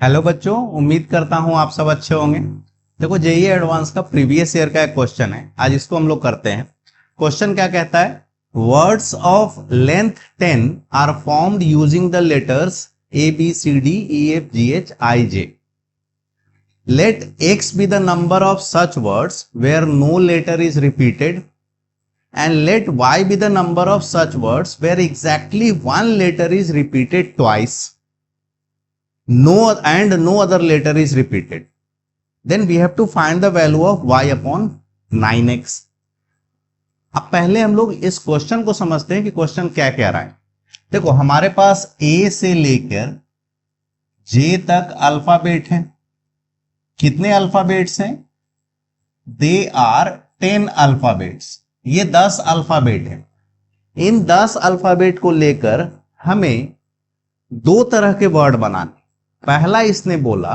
Hello बच्चों, उम्मीद करता हूं आप सब अच्छे होंगे। देखो, जेईई एडवांस का प्रीवियस ईयर का एक क्वेश्चन है, आज इसको हम लोग करते हैं। क्वेश्चन क्या कहता है? Words of length 10 are formed using the letters A B C D E F G H I J. Let X be the number of such words where no letter is repeated and let y be the number of such words where exactly one letter is repeated twice no other letter is repeated. Then we have to find the value of y upon 9x. अब पहले हम लोग इस question को समझते हैं कि question क्या कह रहा है। देखो, हमारे पास a से लेकर j तक अल्फाबेट हैं। कितने अल्फाबेट्स हैं? They are 10 alphabets. ये 10 अल्फाबेट है। इन 10 अल्फाबेट को लेकर हमें दो तरह के वर्ड बनाने। पहला इसने बोला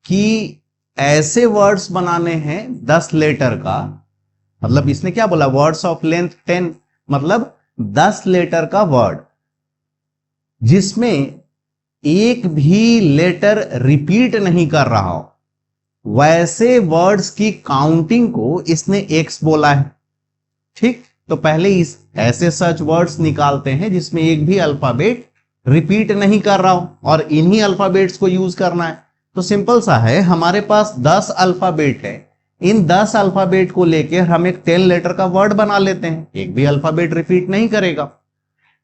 कि ऐसे वर्ड्स बनाने हैं 10 लेटर का, मतलब इसने क्या बोला? वर्ड्स ऑफ लेंथ 10, मतलब 10 लेटर का वर्ड जिसमें एक भी लेटर रिपीट नहीं कर रहा हो, वैसे वर्ड्स की काउंटिंग को इसने एक्स बोला है। ठीक, तो पहले इस ऐसे सर्च वर्ड्स निकालते हैं जिसमें एक भी अल्फाबेट रिपीट नहीं कर रहा हो और इन्हीं अल्फाबेट्स को यूज करना है। तो सिंपल सा है, हमारे पास 10 अल्फाबेट है। इन 10 अल्फाबेट को लेकर हम एक 10 लेटर का वर्ड बना लेते हैं, एक भी अल्फाबेट रिपीट नहीं करेगा।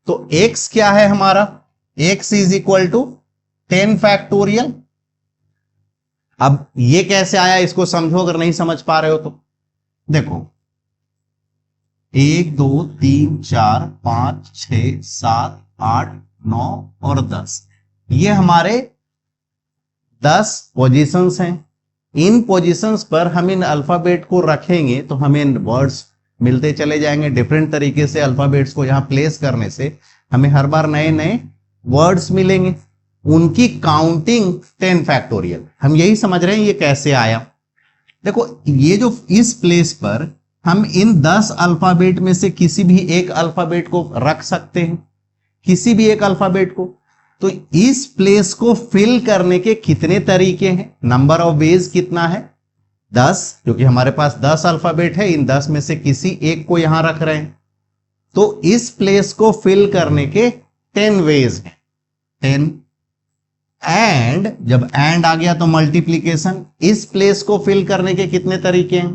तो x क्या है हमारा? x is equal to 10 factorial. अब ये कैसे आया, इसको समझो अगर नहीं समझ पा रहे हो तो। देखो, 1 2 3 4 5 6 7 8 9 और 10, ये हमारे 10 पोजीशंस हैं। इन पोजीशंस पर हम इन अल्फाबेट को रखेंगे तो हमें वर्ड्स मिलते चले जाएंगे। डिफरेंट तरीके से अल्फाबेट्स को यहां प्लेस करने से हमें हर बार नए नए वर्ड्स मिलेंगे। उनकी काउंटिंग 10 फैक्टोरियल। हम यही समझ रहे हैं ये कैसे आया। देखो, ये जो इस प्लेस पर हम इन 10 अल्फाबेट में से किसी भी एक अल्फाबेट को रख सकते हैं, किसी भी एक अल्फाबेट को। तो इस प्लेस को फिल करने के कितने तरीके हैं? नंबर ऑफ वेज कितना है? 10, क्योंकि हमारे पास 10 अल्फाबेट है। इन 10 में से किसी एक को यहां रख रहे हैं, तो इस प्लेस को फिल करने के 10 वेज हैं। 10 एंड, जब एंड आ गया तो मल्टीप्लीकेशन। इस प्लेस को फिल करने के कितने तरीके हैं?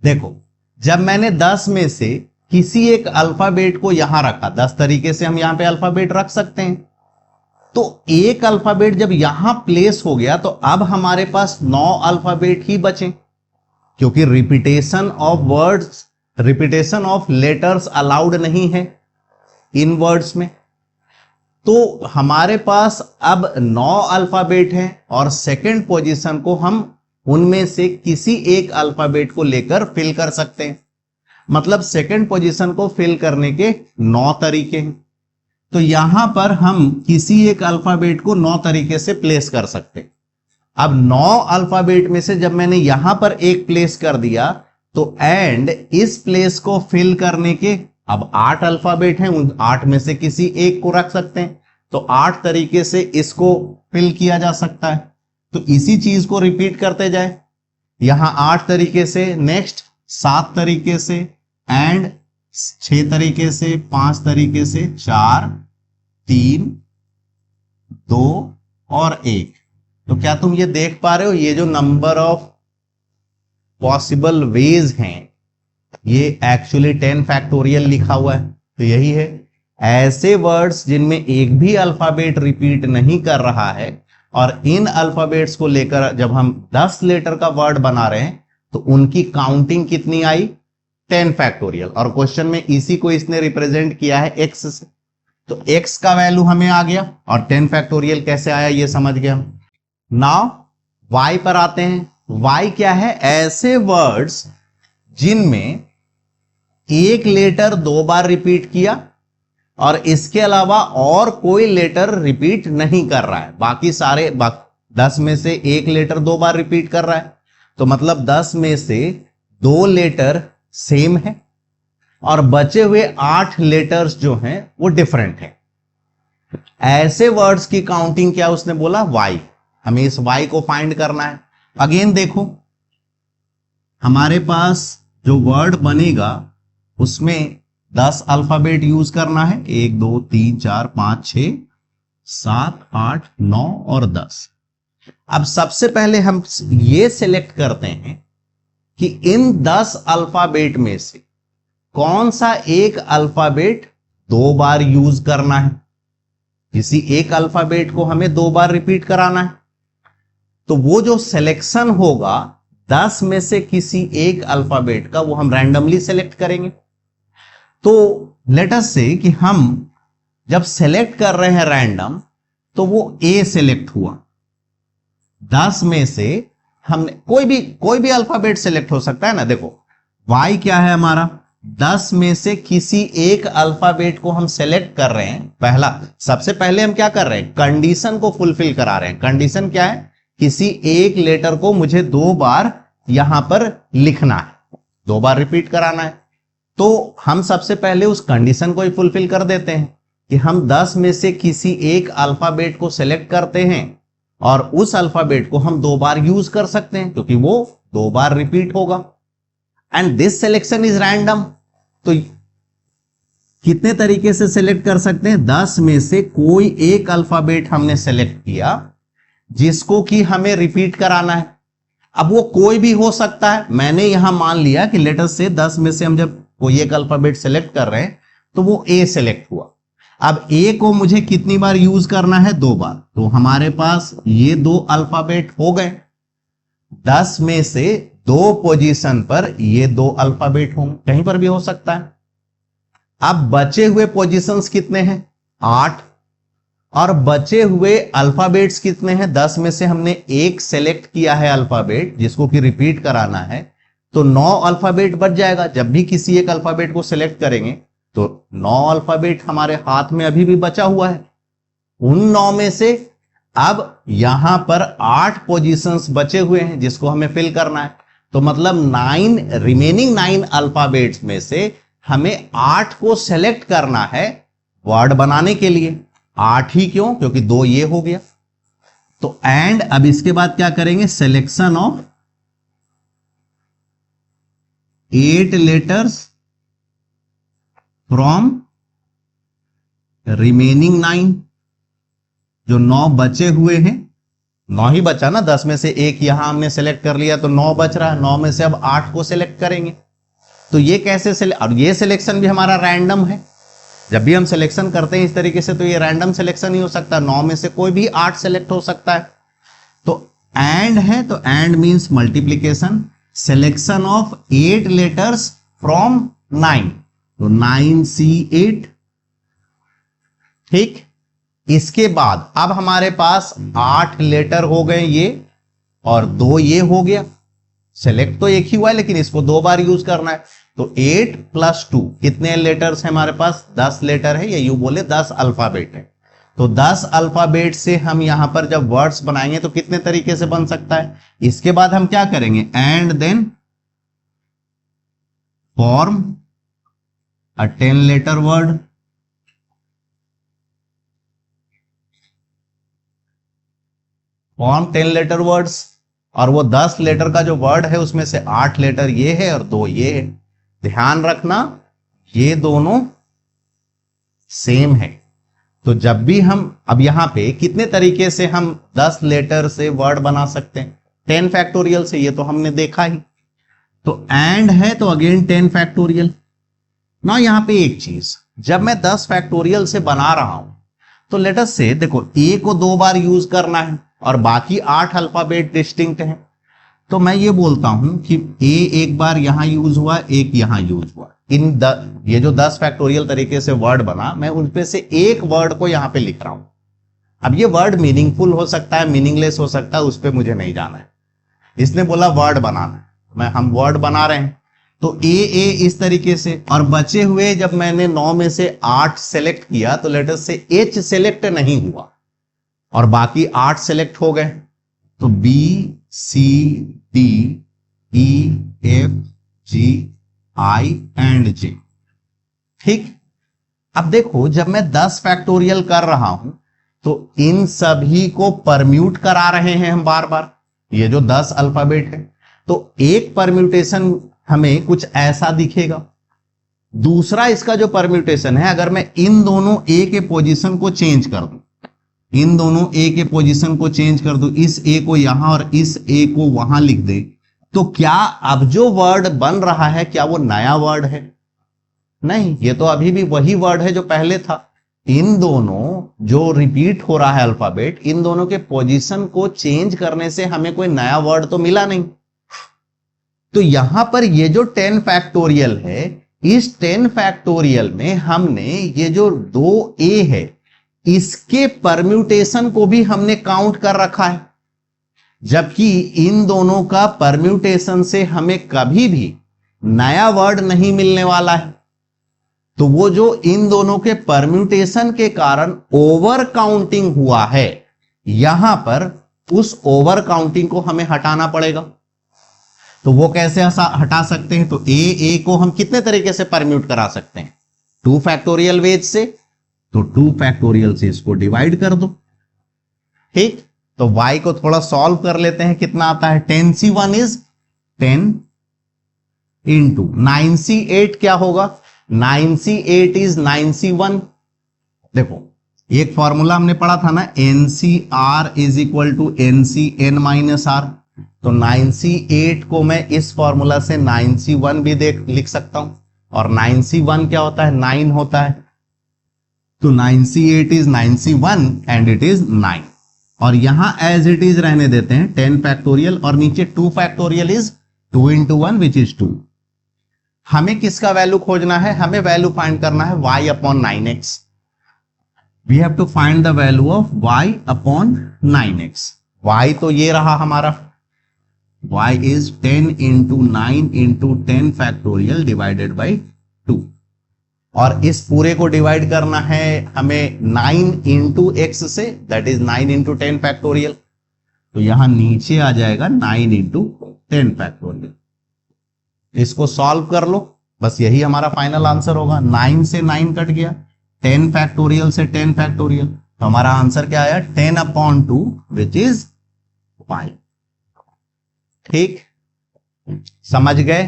देखो, जब मैंने 10 में से किसी एक अल्फाबेट को यहां रखा, 10 तरीके से हम यहां पे अल्फाबेट रख सकते हैं। तो एक अल्फाबेट जब यहां प्लेस हो गया तो अब हमारे पास 9 अल्फाबेट ही बचे, क्योंकि repetition of words, repetition of letters allowed नहीं है इन वर्ड्स में। तो हमारे पास अब 9 अल्फाबेट हैं और सेकंड पोजीशन को हम उनमें से किसी एक अल्फाबेट को लेकर फिल कर सकते हैं। मतलब सेकंड पोजीशन को फिल करने के 9 तरीके हैं। तो यहां पर हम किसी एक अल्फाबेट को 9 तरीके से प्लेस कर सकते हैं। अब 9 अल्फाबेट में से जब मैंने यहां पर एक प्लेस कर दिया तो एंड इस प्लेस को फिल करने के अब 8 अल्फाबेट हैं, उन 8 में से किसी एक को रख सकते हैं। तो 8 तरीके से इसको फिल किया जा सकता है। तो इसी चीज को रिपीट करते जाए, यहां 8 तरीके से, नेक्स्ट 7 तरीके से, एंड 6 तरीके से, 5 तरीके से, 4 3 2 और 1। तो क्या तुम ये देख पा रहे हो? ये जो नंबर ऑफ पॉसिबल वेज हैं ये एक्चुअली 10 फैक्टोरियल लिखा हुआ है। तो यही है, ऐसे वर्ड्स जिनमें एक भी अल्फाबेट रिपीट नहीं कर रहा है और इन अल्फाबेट्स को लेकर जब हम 10 लेटर का वर्ड बना रहे हैं तो उनकी काउंटिंग कितनी आई? 10 फैक्टोरियल। और क्वेश्चन में इसी को इसने रिप्रेजेंट किया है x से। तो x का वैल्यू हमें आ गया और 10 फैक्टोरियल कैसे आया ये समझ गए हम। नाउ y पर आते हैं। y क्या है? ऐसे वर्ड्स जिनमें एक लेटर 2 बार रिपीट किया और इसके अलावा और कोई लेटर रिपीट नहीं कर रहा है। बाकी सारे 10 में से एक लेटर 2 बार रिपीट कर रहा है, तो मतलब 10 में से 2 लेटर सेम है और बचे हुए 8 लेटर्स जो हैं वो डिफरेंट हैं। ऐसे वर्ड्स की काउंटिंग क्या उसने बोला, y। हमें इस y को फाइंड करना है। अगेन देखो, हमारे पास जो वर्ड बनेगा उसमें 10 अल्फाबेट यूज करना है, 1 2 3 4 5 6 7 8 9 और 10। अब सबसे पहले हम ये सिलेक्ट करते हैं कि इन 10 अल्फाबेट में से कौन सा एक अल्फाबेट 2 बार यूज करना है। किसी एक अल्फाबेट को हमें 2 बार रिपीट कराना है, तो वो जो सिलेक्शन होगा 10 में से किसी एक अल्फाबेट का, वो हम रैंडमली सेलेक्ट करेंगे। तो लेट अस से कि हम जब सेलेक्ट कर रहे हैं रैंडम, तो वो ए सेलेक्ट हुआ। 10 में से हमने कोई भी अल्फाबेट सेलेक्ट हो सकता है ना। देखो वाई क्या है हमारा, 10 में से किसी एक अल्फाबेट को हम सेलेक्ट कर रहे हैं। पहला, सबसे पहले हम क्या कर रहे हैं, कंडीशन को फुलफिल करा रहे हैं। कंडीशन क्या है, किसी एक लेटर को मुझे 2 बार यहां पर लिखना है, 2 बार रिपीट कराना है। तो हम सबसे पहले उस कंडीशन को ही फुलफिल कर देते हैं कि हम 10 में से किसी एक अल्फाबेट को सेलेक्ट करते हैं और उस अल्फाबेट को हम 2 बार यूज कर सकते हैं क्योंकि वो 2 बार रिपीट होगा। And this selection is random. तो कितने तरीके से सेलेक्ट कर सकते हैं, 10 में से कोई एक अल्फाबेट हमने सेलेक्ट किया जिसको कि हमें रिपीट कराना है। अब वो कोई भी हो सकता है। मैंने यहां मान लिया कि लेटर से 10 में से हम जब कोई एक अल्फाबेट सेलेक्ट कर रहे हैं तो वो ए सेलेक्ट हुआ। अब ए को मुझे कितनी बार यूज करना है, 2 बार। तो हमारे पास ये 2 अल्फाबेट हो गए। 10 में से 2 पोजीशन पर ये 2 अल्फाबेट होंगे, कहीं पर भी हो सकता है। अब बचे हुए पोजीशंस कितने हैं, 8। और बचे हुए अल्फाबेट्स कितने हैं, 10 में से हमने एक सेलेक्ट किया है अल्फाबेट जिसको कि रिपीट कराना है, तो 9 अल्फाबेट बच जाएगा। जब भी किसी एक अल्फाबेट को सेलेक्ट करेंगे तो 9 अल्फाबेट हमारे हाथ में अभी भी बचा हुआ है। उन 9 में से अब यहां पर 8 पोजीशंस बचे हुए हैं जिसको हमें फिल करना है। तो मतलब 9 रिमेनिंग 9 अल्फाबेट्स में से हमें 8 को सेलेक्ट करना है वर्ड बनाने के लिए। 8 ही क्यों, क्योंकि 2 ये हो गया। तो एंड अब इसके बाद क्या करेंगे, selection of 8 letters from remaining 9। जो 9 बचे हुए हैं, 9 ही बचा ना, 10 में से एक यहां हमने सेलेक्ट कर लिया तो 9 बच रहा है। 9 में से अब 8 को सेलेक्ट करेंगे। तो ये कैसे सेलेक्ट, और ये सिलेक्शन भी हमारा रैंडम है। जब भी हम सिलेक्शन करते हैं इस तरीके से तो ये रैंडम सिलेक्शन ही हो सकता है। 9 में से कोई भी 8 सेलेक्ट हो सकता है। तो एंड है, तो and means multiplication, selection of 8 letters from 9। तो 9C8। ठीक, इसके बाद अब हमारे पास 8 लेटर हो गए ये, और 2 ये हो गया। सेलेक्ट तो एक ही हुआ है लेकिन इसको 2 बार यूज करना है। तो 8 + 2 कितने लेटर्स हैं हमारे पास, 10 लेटर है, या यूं बोले 10 अल्फाबेट है। तो 10 अल्फाबेट से हम यहां पर जब वर्ड्स बनाएंगे तो कितने तरीके से बन सकता है। इसके बाद हम क्या करेंगे, and then form a 10 letter word. Form 10 letter words, और वो 10 लेटर का जो वर्ड है उसमें से 8 लेटर ये है और 2 ये है। ध्यान रखना ये दोनों सेम है। तो जब भी हम, अब यहां पे कितने तरीके से हम 10 लेटर से वर्ड बना सकते हैं, 10 फैक्टोरियल से, ये तो हमने देखा ही। तो एंड है तो अगेन 10 फैक्टोरियल ना। यहां पे एक चीज, जब मैं 10 फैक्टोरियल से बना रहा हूं तो लेट अस से, देखो ए को 2 बार यूज करना है और बाकी 8 अल्फाबेट डिस्टिंक्ट हैं। तो मैं ये बोलता हूं कि ए एक बार यहां यूज हुआ, एक यहां यूज हुआ। ये जो 10 फैक्टोरियल तरीके से वर्ड बना, मैं उनपे से एक वर्ड को यहां पे लिख रहा हूं। अब ये वर्ड मीनिंगफुल हो सकता है, मीनिंगलेस हो सकता है, उस पर मुझे नहीं जाना है। इसने बोला वर्ड बनाना है, हम वर्ड बना रहे हैं। तो ए इस तरीके से, और बचे हुए जब मैंने 9 में से 8 सेलेक्ट किया तो लेटर से एच सेलेक्ट नहीं हुआ और बाकी 8 सेलेक्ट हो गए। तो BCDEFGI एंड J। ठीक, अब देखो जब मैं 10 फैक्टोरियल कर रहा हूं तो इन सभी को परम्यूट करा रहे हैं हम बार बार, ये जो 10 अल्फाबेट है, तो एक परम्यूटेशन हमें कुछ ऐसा दिखेगा। दूसरा इसका जो परम्यूटेशन है, अगर मैं इन दोनों ए के पोजीशन को चेंज कर दूं, इन दोनों ए के पोजीशन को चेंज कर दूं, इस ए को यहां और इस ए को वहां लिख दे, तो क्या अब जो वर्ड बन रहा है क्या वो नया वर्ड है? नहीं, ये तो अभी भी वही वर्ड है जो पहले था। इन दोनों जो रिपीट हो रहा है अल्फाबेट, इन दोनों के पोजीशन को चेंज करने से हमें कोई नया वर्ड तो मिला नहीं। तो यहां पर ये जो 10 फैक्टोरियल है, इस 10 फैक्टोरियल में हमने ये जो 2a है इसके परम्यूटेशन को भी हमने काउंट कर रखा है, जबकि इन दोनों का परम्यूटेशन से हमें कभी भी नया वर्ड नहीं मिलने वाला है। तो वो जो इन दोनों के परम्यूटेशन के कारण ओवर काउंटिंग हुआ है, यहां पर उस ओवर काउंटिंग को हमें हटाना पड़ेगा। तो वो कैसे हटा सकते हैं? तो ए को हम कितने तरीके से परम्यूट करा सकते हैं? 2 फैक्टोरियल वेज से, तो 2 फैक्टोरियल से इसको डिवाइड कर दो। ठीक, तो y को थोड़ा सॉल्व कर लेते हैं, कितना आता है? 10c1 इज 10 इंटू 9c8 क्या होगा? 9c8 is 9c1। देखो एक फॉर्मूला हमने पढ़ा था ना, NCR is equal to NCN minus R। तो 9c8 को मैं इस फॉर्मूला से 9c1 भी लिख सकता हूं, और 9c1 क्या होता है? 9 होता है। तो 9c8 is 9c1 and it is 9, और यहां एज इट इज रहने देते हैं 10 फैक्टोरियल, और नीचे 2 factorial is 2 into 1 which is 2। हमें किसका वैल्यू खोजना है? हमें वैल्यू फाइंड करना है y upon 9x। We have to find the value of y upon 9x। y तो ये रहा हमारा, y इज 10 into 9 into 10 factorial divided by 2, और इस पूरे को डिवाइड करना है हमें 9 इंटू x से, दैट इज 9 इंटू 10 फैक्टोरियल। तो यहां नीचे आ जाएगा 9 इंटू 10 फैक्टोरियल। इसको सॉल्व कर लो, बस यही हमारा फाइनल आंसर होगा। 9 से 9 कट गया, 10 फैक्टोरियल से 10 फैक्टोरियल, तो हमारा आंसर क्या आया? 10 अपॉन 2 विच इज 5। ठीक, समझ गए?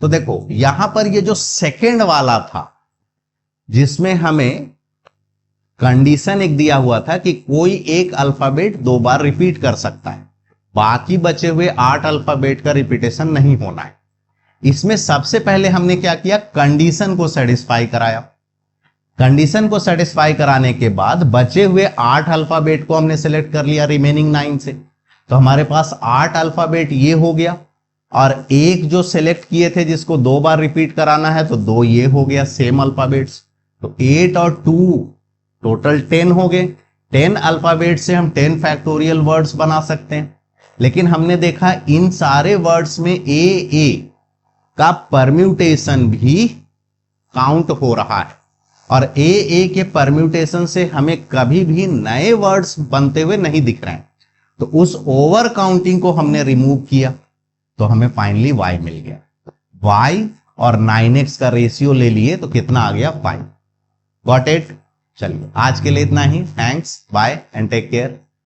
तो देखो यहां पर ये जो सेकंड वाला था, जिसमें हमें कंडीशन एक दिया हुआ था कि कोई एक अल्फाबेट 2 बार रिपीट कर सकता है, बाकी बचे हुए 8 अल्फाबेट का रिपीटेशन नहीं होना है। इसमें सबसे पहले हमने क्या किया? कंडीशन को सेटिस्फाई कराया। कंडीशन को सेटिस्फाई कराने के बाद बचे हुए 8 अल्फाबेट को हमने सेलेक्ट कर लिया रिमेनिंग 9 से। तो हमारे पास 8 अल्फाबेट ये हो गया, और एक जो सेलेक्ट किए थे जिसको 2 बार रिपीट कराना है, तो 2 ये हो गया सेम अल्फाबेट्स। तो 8 और 2 टोटल 10 हो गए। 10 अल्फाबेट से हम 10 फैक्टोरियल वर्ड्स बना सकते हैं, लेकिन हमने देखा इन सारे वर्ड्स में ए का परम्यूटेशन भी काउंट हो रहा है, और ए के परम्यूटेशन से हमें कभी भी नए वर्ड्स बनते हुए नहीं दिख रहे हैं। तो उस ओवर काउंटिंग को हमने रिमूव किया, तो हमें फाइनली y मिल गया। y और 9x का रेशियो ले लिए तो कितना आ गया? 5। Got it? चलिए आज के लिए इतना ही। Thanks, bye and take care.